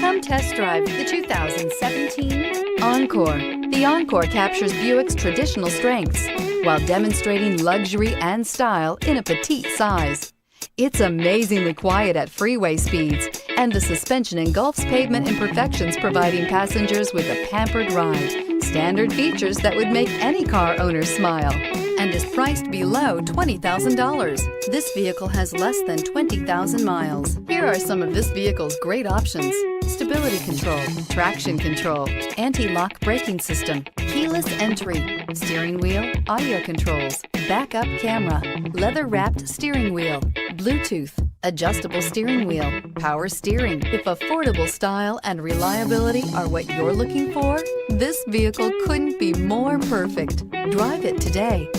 Come test drive the 2017 Encore. The Encore captures Buick's traditional strengths while demonstrating luxury and style in a petite size. It's amazingly quiet at freeway speeds, and the suspension engulfs pavement imperfections, providing passengers with a pampered ride. Standard features that would make any car owner smile, and is priced below $20,000. This vehicle has less than 20,000 miles. Here are some of this vehicle's great options: stability control, traction control, anti-lock braking system, keyless entry, steering wheel audio controls, backup camera, leather-wrapped steering wheel, Bluetooth, adjustable steering wheel, power steering. If affordable style and reliability are what you're looking for, this vehicle couldn't be more perfect. Drive it today.